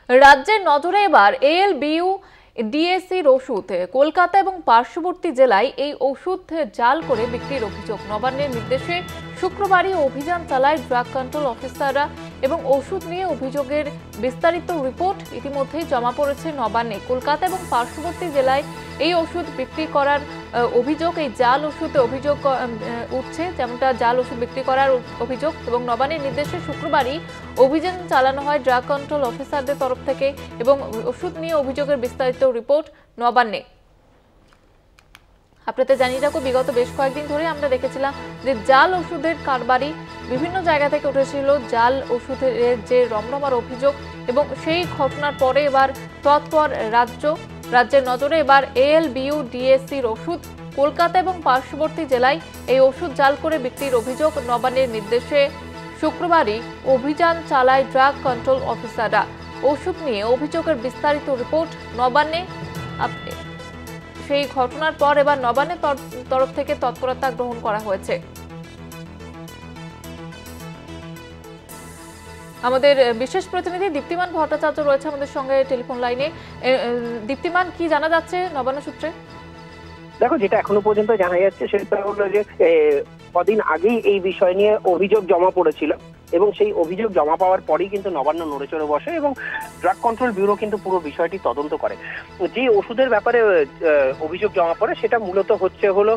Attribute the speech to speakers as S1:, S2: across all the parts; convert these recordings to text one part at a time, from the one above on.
S1: রাজ্যের নজরে এবার এএলবিইউ ডিএসির ওষুধ কলকাতা এবং পার্শ্ববর্তী জেলায় এই ওষুধ জাল করে বিক্রির অভিযোগ। নবান্নের নির্দেশে শুক্রবারই অভিযান চালায় ড্রাগ কন্ট্রোল অফিসাররা এবং ওষুধ নিয়ে অভিযোগের বিস্তারিত রিপোর্ট ইতিমধ্যেই জমা পড়েছে নবান্নে। কলকাতা এবং পার্শ্ববর্তী জেলায় এই ওষুধ বিক্রি করার অভিযোগ, এই জাল ওষুধে অভিযোগ উঠছে, যেমনটা জাল ওষুধ বিক্রি করার অভিযোগ। এবং নবান্নের নির্দেশে শুক্রবারই অভিযান চালানো হয় ড্রাগ কন্ট্রোল অফিসারদের তরফ থেকে এবং ওষুধ নিয়ে অভিযোগের বিস্তারিত রিপোর্ট নবান্নে। আপনাদের জানিয়ে রাখো, বিগত বেশ কয়েকদিন ধরে আমরা দেখেছিলাম যে জাল ওষুধের কারবারি বিভিন্ন জায়গা থেকে উঠেছিল, জাল ওষুধের যে রমরমার অভিযোগ, এবং সেই ঘটনার পরে এবার তৎপর রাজ্যের নজরে এবার এএলবিইউ ডিএসির ওষুধ কলকাতা এবং পার্শ্ববর্তী জেলায় এই ওষুধ জাল করে বিক্রির অভিযোগ। নবান্নের নির্দেশে শুক্রবারই অভিযান চালায় ড্রাগ কন্ট্রোল অফিসাররা। ওষুধ নিয়ে অভিযোগের বিস্তারিত রিপোর্ট নবান্নে। সেই ঘটনার পর এবার নবান্নের তরফ থেকে তৎপরতা গ্রহণ করা হয়েছে। আমাদের বিশেষ প্রতিনিধি দীপ্তিমান ভট্টাচার্য রয়েছে আমাদের সঙ্গে টেলিফোন লাইনে। দীপ্তিমান, কি জানা যাচ্ছে নবান্ন সূত্রে?
S2: দেখো, যেটা এখনো পর্যন্ত জানা যাচ্ছে সেটা হলো যে কদিন আগেই এই বিষয় নিয়ে অভিযোগ জমা পড়েছিল এবং সেই অভিযোগ জমা পাওয়ার পরেই কিন্তু নবান্ন নড়েচড়ে বসে এবং ড্রাগ কন্ট্রোল ব্যুরো কিন্তু পুরো বিষয়টি তদন্ত করে। যে ওষুধের ব্যাপারে অভিযোগ জমা পড়ে সেটা মূলত হলো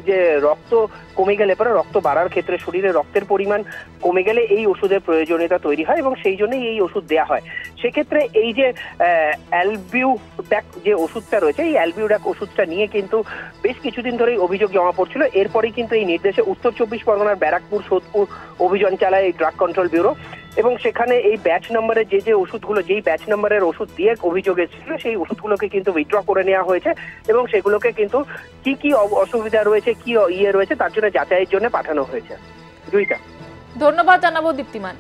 S2: যে রক্ত কমে গেলে পরে, রক্ত বাড়ার ক্ষেত্রে শরীরে রক্তের পরিমাণ কমে গেলে এই ওষুধের প্রয়োজনীয়তা তৈরি হয় এবং সেই জন্যই এই ওষুধ দেওয়া হয়। সেক্ষেত্রে এই যে অ্যালবিউডাক যে ওষুধটা রয়েছে, এই অ্যালবিউডাক ওষুধটা নিয়ে কিন্তু বেশ কিছুদিন ধরেই অভিযোগ জমা পড়ছিল। এরপরেই কিন্তু এই নির্দেশে উত্তর 24 পরগনার ব্যারাকপুর, সোদপুর অভিযান চালায় এই ড্রাগ কন্ট্রোল ব্যুরো এবং সেখানে এই ব্যাচ নম্বরের যে ওষুধগুলো, যেই ব্যাচ নম্বরের ওষুধ দিয়ে অভিযোগ এসেছিল সেই ওষুধগুলোকে কিন্তু উইথড্র করে নেওয়া হয়েছে এবং সেগুলোকে কিন্তু কি অসুবিধা রয়েছে, কি রয়েছে তার জন্য যাচাইয়ের জন্য পাঠানো হয়েছে। জয়িতা,
S1: ধন্যবাদ জানাবো দীপ্তিমান।